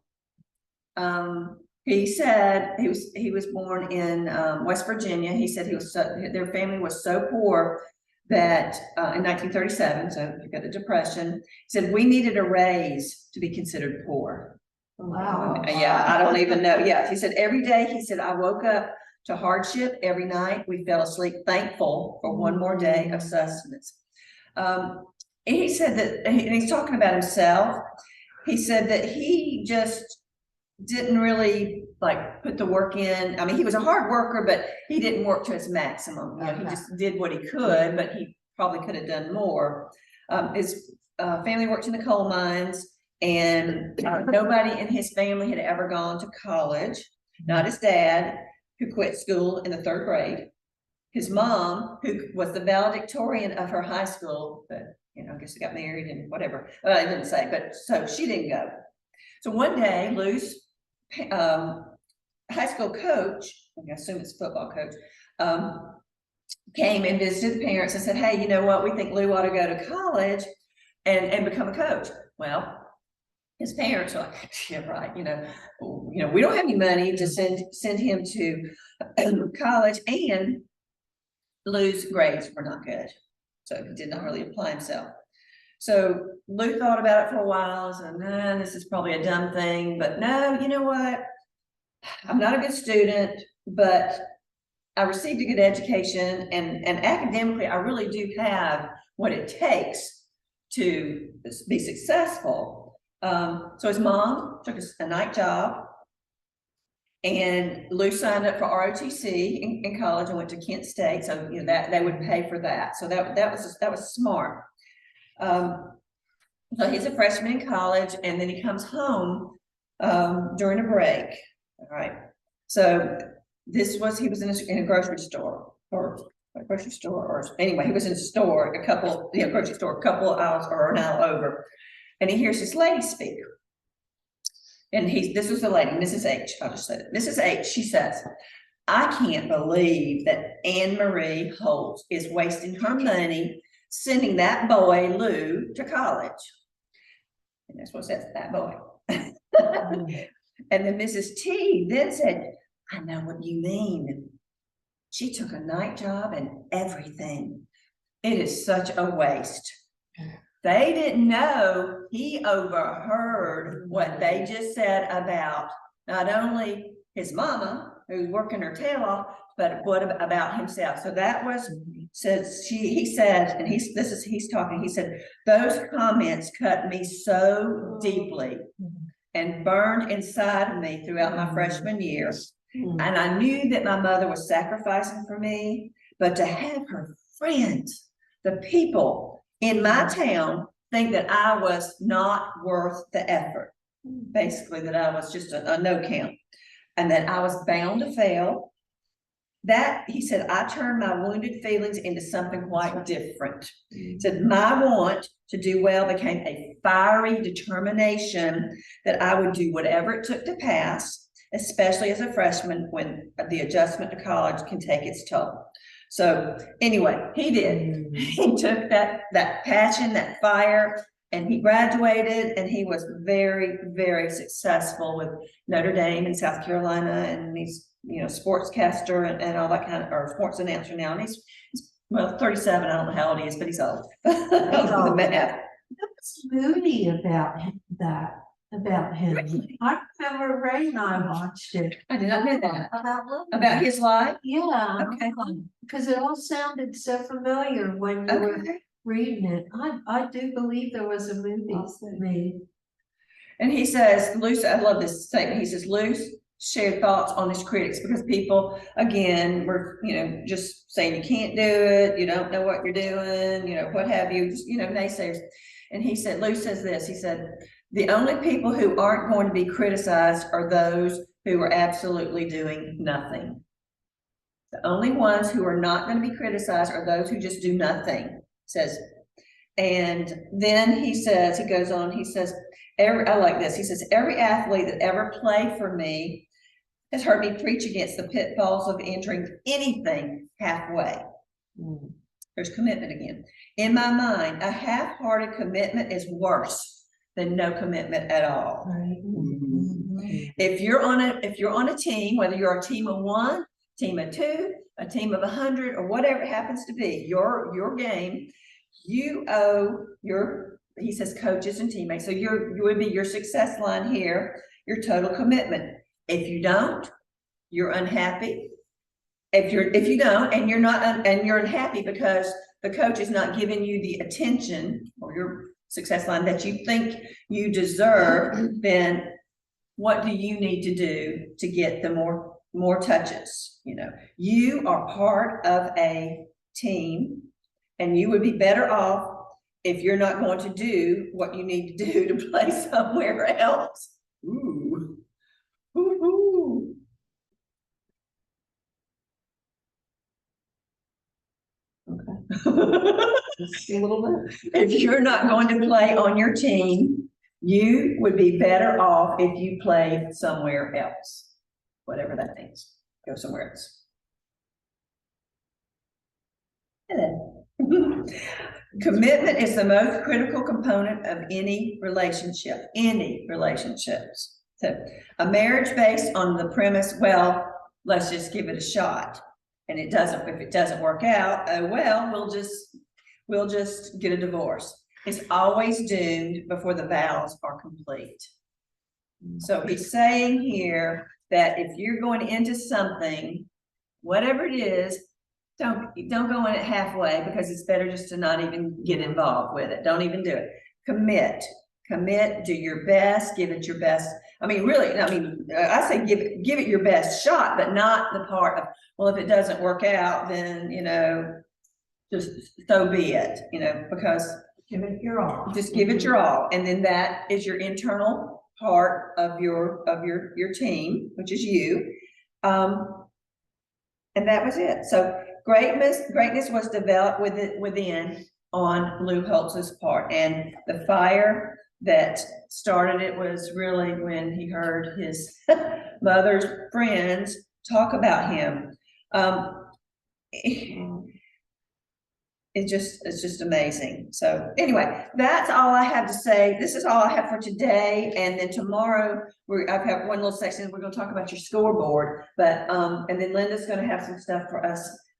He said he was born in West Virginia. He said their family was so poor that in 1937, so you got the Depression, he said we needed a raise to be considered poor. Wow. Yeah, I don't even know. Yeah, he said every day, he said, I woke up to hardship every night. We fell asleep thankful for one more day of sustenance. And he said that, and he's talking about himself. He said that he just didn't really like put the work in. I mean, he was a hard worker, but he didn't work to his maximum. You know, he just did what he could, but he probably could have done more. His family worked in the coal mines, and nobody in his family had ever gone to college. Not his dad, who quit school in the 3rd grade. His mom, who was the valedictorian of her high school, but you know, I guess they got married and whatever. I didn't say, but so she didn't go. So one day, Lou's high school coach, I assume it's football coach, came and visited the parents and said, hey, you know what? We think Lou ought to go to college and become a coach. Well, his parents are like, yeah, right. You know, we don't have any money to send him to college, and Lou's grades were not good. So he did not really apply himself. So Lou thought about it for a while and said, nah, this is probably a dumb thing, but no, you know what? I'm not a good student, but I received a good education, and academically, I really do have what it takes to be successful. So his mom took a night job, and Lou signed up for ROTC in college and went to Kent State. So you know that they would pay for that. So that was smart. So he's a freshman in college, and then he comes home during a break. All right. So he was in a grocery store or anyway, he was in a store, grocery store, a couple of hours or an hour over, and he hears this lady speak. And this was the lady, Mrs. H. I'll just say it. Mrs. H, she says, I can't believe that Anne Marie Holtz is wasting her money sending that boy, Lou, to college. And that's what it says, that boy. And then Mrs. T then said, I know what you mean. She took a night job and everything. It is such a waste. They didn't know he overheard what they just said about not only his mama, who's working her tail off, but what about himself. So that was, he said, and he's talking, he said, those comments cut me so deeply and burned inside of me throughout my freshman year. And I knew that my mother was sacrificing for me, but to have her friends, the people in my town, think that I was not worth the effort. Basically, that I was just a no count and that I was bound to fail. That, he said, I turned my wounded feelings into something quite different. He said, my want to do well became a fiery determination that I would do whatever it took to pass, especially as a freshman when the adjustment to college can take its toll. So anyway, he did. He took that passion, that fire, and he graduated, and he was very, very successful with Notre Dame in South Carolina, and he's, you know, sportscaster and all that kind of, or sports announcer now, and he's well, 37, I don't know how old he is, but he's old. The math. There was a movie about about him. Really? I remember Ray and I watched it. I did not know that. About His life? Yeah. Okay. Because it all sounded so familiar when you were Okay. reading it. I do believe there was a movie Awesome. made. And he says, Luce, I love this statement. He says, Luce shared thoughts on his critics because people, again, were, you know, just saying you can't do it, you don't know what you're doing, you know, what have you, just, you know, naysayers. And he said, Luce says this, he said, the only people who aren't going to be criticized are those who are absolutely doing nothing. The only ones who are not going to be criticized are those who just do nothing, says. And then he says, he goes on, he says, I like this. He says, every athlete that ever played for me has heard me preach against the pitfalls of entering anything halfway. There's commitment again. In my mind, a half-hearted commitment is worse than no commitment at all. If you're on a team, whether you're a team of 1, team of 2, a team of 100, or whatever it happens to be, your game, you owe your, he says, coaches and teammates. So you would be your success line here, your total commitment. If you don't, you're unhappy. If you don't, and you're not, and you're unhappy because the coach is not giving you the attention or your success line that you think you deserve, then what do you need to do to get the more touches? You know, you are part of a team, and you would be better off if you're not going to do what you need to do to play somewhere else. Ooh. Ooh. Just a little bit. If you're not going to play on your team, you would be better off if you played somewhere else, whatever that means. Go somewhere else. Commitment is the most critical component of any relationship, So a marriage based on the premise, well, let's just give it a shot. And if it doesn't work out, oh, well, we'll just get a divorce. It's always doomed before the vows are complete. So he's saying here that if you're going into something, whatever it is, don't go in it halfway, because it's better just to not even get involved with it. Don't even do it. Commit, do your best, give it your best. I mean, really, I say give it your best shot, but not the part of, well, if it doesn't work out, then, you know, just so be it, you know, because Give it your all. just give it your all. And then that is your internal part of your team, which is you. And that was it. So greatness was developed within on Lou Holtz's part, and the fire that started it was really when he heard his mother's friends talk about him. It's just amazing. So anyway, that's all I have to say. This is all I have for today. And then tomorrow I've got one little section. We're going to talk about your scoreboard, but and then Linda's going to have some stuff for us